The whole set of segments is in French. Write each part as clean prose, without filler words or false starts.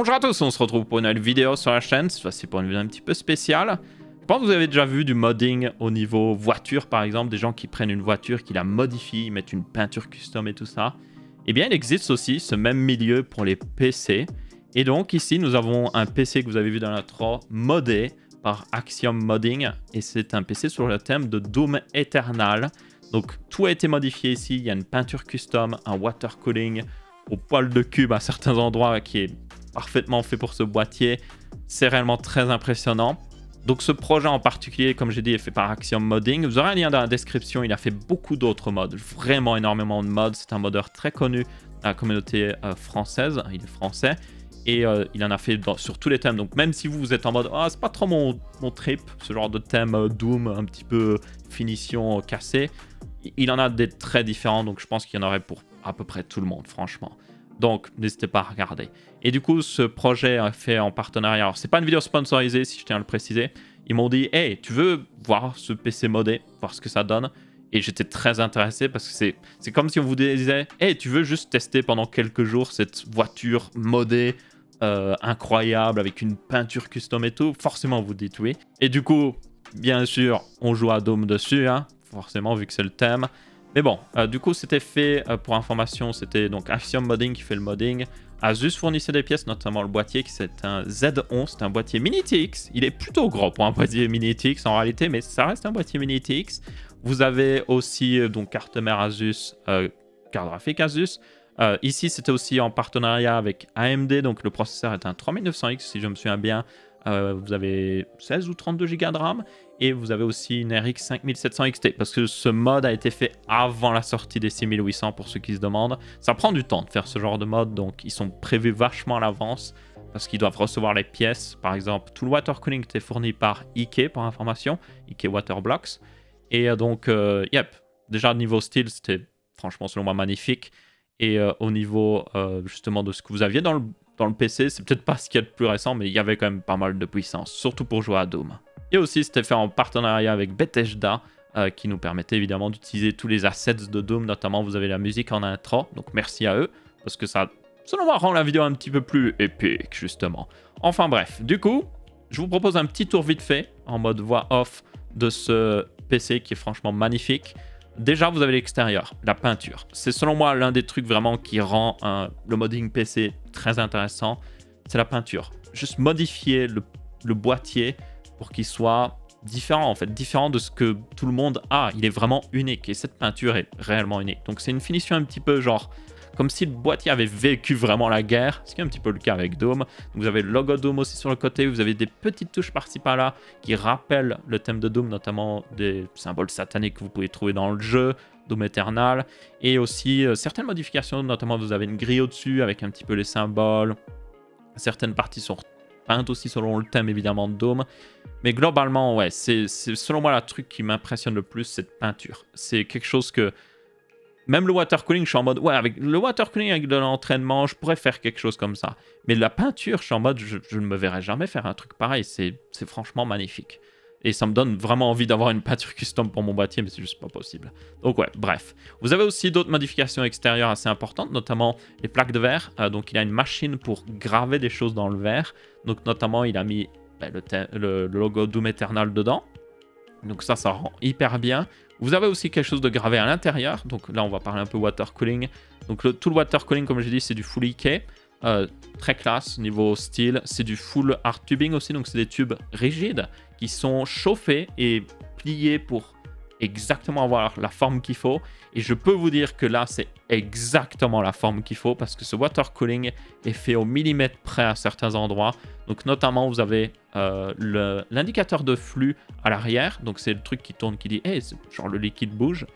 Bonjour à tous, on se retrouve pour une nouvelle vidéo sur la chaîne, cette fois-ci pour une vidéo un petit peu spéciale. Je pense que vous avez déjà vu du modding au niveau voiture par exemple, des gens qui prennent une voiture, qui la modifient, mettent une peinture custom et tout ça. Eh bien il existe aussi ce même milieu pour les PC. Et donc ici nous avons un PC que vous avez vu dans l'intro, modé par Axiom Modding. Et c'est un PC sur le thème de Doom Eternal. Donc tout a été modifié ici, il y a une peinture custom, un water cooling au poil de cube à certains endroits qui est parfaitement fait pour ce boîtier. C'est réellement très impressionnant. Donc ce projet en particulier, comme j'ai dit, est fait par Axiom Modding. Vous aurez un lien dans la description, il a fait beaucoup d'autres mods, vraiment énormément de mods. C'est un modeur très connu dans la communauté française, il est français. Et il en a fait sur tous les thèmes. Donc même si vous êtes en mode « Ah, c'est pas trop mon trip », ce genre de thème Doom, un petit peu finition cassée, il en a des très différents. Donc je pense qu'il y en aurait pour à peu près tout le monde, franchement. Donc n'hésitez pas à regarder. Et du coup, ce projet est fait en partenariat. Alors c'est pas une vidéo sponsorisée, si je tiens à le préciser. Ils m'ont dit « Hey, tu veux voir ce PC modé, voir ce que ça donne ?» Et j'étais très intéressé parce que c'est comme si on vous disait « Hey, tu veux juste tester pendant quelques jours cette voiture modée incroyable avec une peinture custom et tout ?» Forcément, vous dites oui. Et du coup, bien sûr, on joue à Doom dessus, hein, forcément, vu que c'est le thème. Mais bon, du coup, c'était fait, pour information, c'était donc Axiom Modding qui fait le modding. Asus fournissait des pièces, notamment le boîtier, qui c'est un Z11, c'est un boîtier Mini TX. Il est plutôt gros pour un boîtier Mini TX en réalité, mais ça reste un boîtier Mini TX. Vous avez aussi donc carte mère Asus, carte graphique Asus. Ici, c'était aussi en partenariat avec AMD, donc le processeur est un 3900X, si je me souviens bien. Vous avez 16 ou 32 Go de RAM et vous avez aussi une RX 5700 XT parce que ce mode a été fait avant la sortie des 6800 pour ceux qui se demandent. Ça prend du temps de faire ce genre de mode, donc ils sont prévus vachement à l'avance parce qu'ils doivent recevoir les pièces. Par exemple, tout le water cooling était fourni par Ike pour information, Ike Waterblocks. Et donc, yep, déjà niveau style, c'était franchement selon moi magnifique. Et au niveau justement de ce que vous aviez dans le PC, c'est peut-être pas ce qu'il y a de plus récent, mais il y avait quand même pas mal de puissance, surtout pour jouer à Doom. Et aussi, c'était fait en partenariat avec Bethesda, qui nous permettait évidemment d'utiliser tous les assets de Doom, notamment vous avez la musique en intro, donc merci à eux, parce que ça, selon moi, rend la vidéo un petit peu plus épique, justement. Enfin bref, du coup, je vous propose un petit tour vite fait, en mode voix off, de ce PC qui est franchement magnifique. Déjà, vous avez l'extérieur, la peinture. C'est selon moi l'un des trucs vraiment qui rend le modding PC très intéressant. C'est la peinture. Juste modifier le boîtier pour qu'il soit différent, en fait. Différent de ce que tout le monde a. Il est vraiment unique. Et cette peinture est réellement unique. Donc c'est une finition un petit peu genre comme si le boîtier avait vécu vraiment la guerre, ce qui est un petit peu le cas avec Doom. Donc vous avez le logo Doom aussi sur le côté, vous avez des petites touches par-ci par-là qui rappellent le thème de Doom, notamment des symboles sataniques que vous pouvez trouver dans le jeu, Doom Eternal, et aussi certaines modifications, notamment vous avez une grille au-dessus avec un petit peu les symboles, certaines parties sont peintes aussi selon le thème évidemment de Doom, mais globalement, ouais, c'est selon moi le truc qui m'impressionne le plus, cette peinture. C'est quelque chose que même le water cooling, je suis en mode, ouais, avec le water cooling, avec de l'entraînement, je pourrais faire quelque chose comme ça. Mais la peinture, je suis en mode, je ne me verrai jamais faire un truc pareil. C'est franchement magnifique. Et ça me donne vraiment envie d'avoir une peinture custom pour mon boîtier, mais c'est juste pas possible. Donc ouais, bref. Vous avez aussi d'autres modifications extérieures assez importantes, notamment les plaques de verre. Donc il a une machine pour graver des choses dans le verre. Donc notamment, il a mis le logo Doom Eternal dedans. Donc ça rend hyper bien. Vous avez aussi quelque chose de gravé à l'intérieur. Donc là, on va parler un peu water cooling. Donc tout le water cooling, comme j'ai dit, c'est du full Ike. Très classe niveau style. C'est du full art tubing aussi. Donc c'est des tubes rigides qui sont chauffés et pliés pour exactement avoir la forme qu'il faut. Et je peux vous dire que là, c'est exactement la forme qu'il faut parce que ce water cooling est fait au millimètre près à certains endroits. Donc notamment, vous avez l'indicateur de flux à l'arrière. Donc c'est le truc qui tourne qui dit hey, genre le liquide bouge.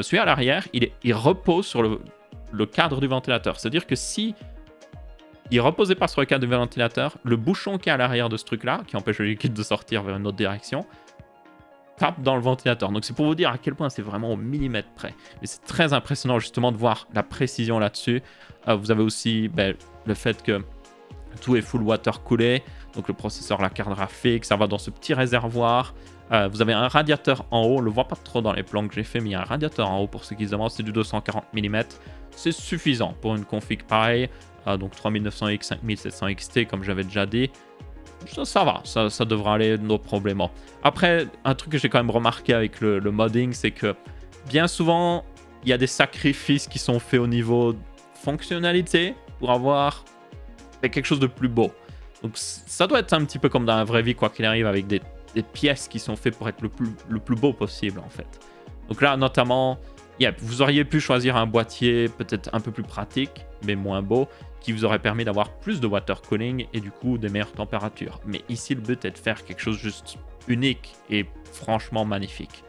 Celui à l'arrière, il repose sur le cadre du ventilateur. C'est-à-dire que si il reposait pas sur le cadre du ventilateur, le bouchon qui est à l'arrière de ce truc-là, qui empêche le liquide de sortir vers une autre direction, tape dans le ventilateur. Donc c'est pour vous dire à quel point c'est vraiment au millimètre près. Mais c'est très impressionnant justement de voir la précision là-dessus. Vous avez aussi le fait que tout est full water coolé. Donc le processeur, la carte graphique, ça va dans ce petit réservoir. Vous avez un radiateur en haut, on le voit pas trop dans les plans que j'ai fait, mais il y a un radiateur en haut pour ceux qui se demandent, c'est du 240 mm. C'est suffisant pour une config pareille. donc 3900X, 5700 XT, comme j'avais déjà dit. Ça va, ça devrait aller, no problème. Après, un truc que j'ai quand même remarqué avec le modding, c'est que bien souvent, il y a des sacrifices qui sont faits au niveau fonctionnalité pour avoir quelque chose de plus beau. Donc ça doit être un petit peu comme dans la vraie vie, quoi qu'il arrive, avec des pièces qui sont faites pour être le plus beau possible, en fait. Donc là, notamment, vous auriez pu choisir un boîtier peut-être un peu plus pratique, mais moins beau, qui vous aurait permis d'avoir plus de water cooling et du coup des meilleures températures. Mais ici, le but est de faire quelque chose juste unique et franchement magnifique.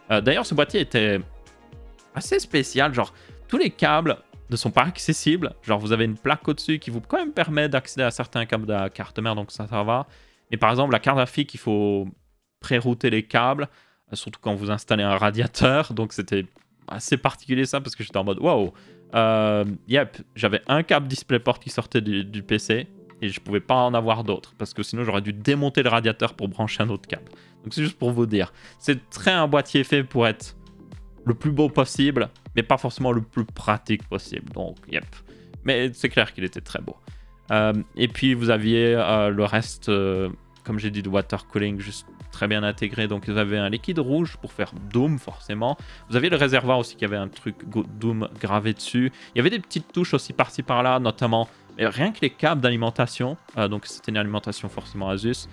D'ailleurs, ce boîtier était assez spécial. Genre, tous les câbles ne sont pas accessibles. Genre, vous avez une plaque au-dessus qui vous quand même permet d'accéder à certains câbles de la carte mère, donc ça va. Mais par exemple, la carte graphique, il faut pré-router les câbles, surtout quand vous installez un radiateur. Donc, c'était assez particulier ça, parce que j'étais en mode, wow. J'avais un câble DisplayPort qui sortait du PC et je pouvais pas en avoir d'autres parce que sinon j'aurais dû démonter le radiateur pour brancher un autre câble. Donc c'est juste pour vous dire, c'est un boîtier fait pour être le plus beau possible, mais pas forcément le plus pratique possible. Donc mais c'est clair qu'il était très beau. Et puis vous aviez le reste, comme j'ai dit, de water cooling juste très bien intégré. Donc vous avez un liquide rouge pour faire Doom forcément. Vous avez le réservoir aussi qui avait un truc Doom gravé dessus. Il y avait des petites touches aussi par-ci par-là, notamment rien que les câbles d'alimentation. Donc c'était une alimentation forcément Asus.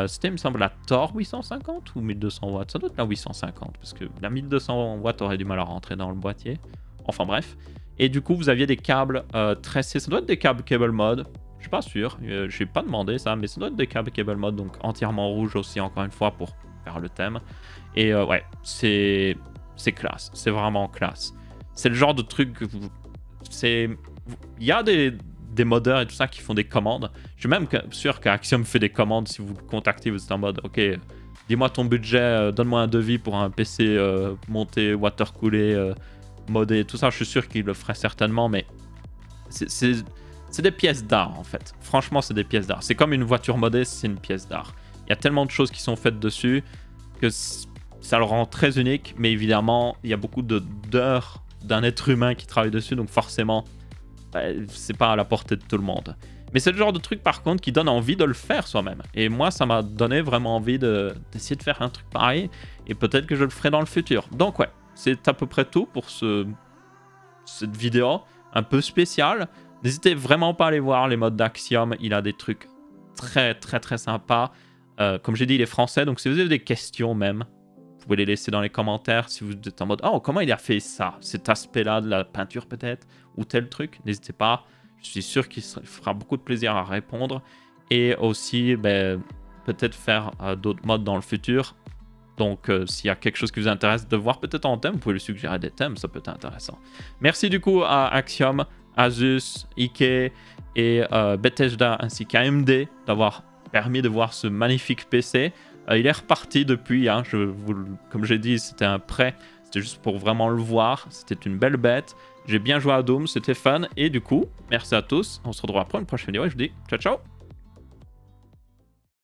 C'était, il me semble, la Thor 850 ou 1200 watts. Ça doit être la 850 parce que la 1200 watts aurait du mal à rentrer dans le boîtier. Enfin bref. Et du coup, vous aviez des câbles tressés. Ça doit être des câbles cable mode. Je suis pas sûr, je n'ai pas demandé ça, mais ça doit être des câbles cable mode, donc entièrement rouge aussi, encore une fois, pour faire le thème. Et ouais, c'est classe, c'est vraiment classe. C'est le genre de truc que il y a des modeurs et tout ça qui font des commandes. Je suis même sûr qu'Axiom fait des commandes. Si vous le contactez, vous êtes en mode, ok, dis-moi ton budget, donne-moi un devis pour un PC monté, water coolé, modé, tout ça. Je suis sûr qu'il le ferait certainement, mais c'est des pièces d'art, en fait. Franchement, c'est des pièces d'art. C'est comme une voiture modée, c'est une pièce d'art. Il y a tellement de choses qui sont faites dessus que ça le rend très unique. Mais évidemment, il y a beaucoup d'heures d'un être humain qui travaille dessus. Donc forcément, c'est pas à la portée de tout le monde. Mais c'est le genre de truc, par contre, qui donne envie de le faire soi-même. Et moi, ça m'a donné vraiment envie d'essayer de faire un truc pareil. Et peut-être que je le ferai dans le futur. Donc ouais, c'est à peu près tout pour cette vidéo un peu spéciale. N'hésitez vraiment pas à aller voir les modes d'Axiom. Il a des trucs très très très sympas. Comme j'ai dit, il est français. Donc si vous avez des questions même, vous pouvez les laisser dans les commentaires. Si vous êtes en mode, oh, comment il a fait ça? Cet aspect-là de la peinture peut-être? Ou tel truc? N'hésitez pas. Je suis sûr qu'il fera beaucoup de plaisir à répondre. Et aussi, peut-être faire d'autres modes dans le futur. Donc, s'il y a quelque chose qui vous intéresse de voir peut-être en thème, vous pouvez lui suggérer des thèmes. Ça peut être intéressant. Merci du coup à Axiom, Asus, Ike et Bethesda ainsi qu'AMD d'avoir permis de voir ce magnifique PC. Il est reparti depuis, hein, comme j'ai dit, c'était un prêt, c'était juste pour vraiment le voir, c'était une belle bête. J'ai bien joué à Doom, c'était fun et du coup, merci à tous, on se retrouvera pour une prochaine vidéo et je vous dis ciao ciao.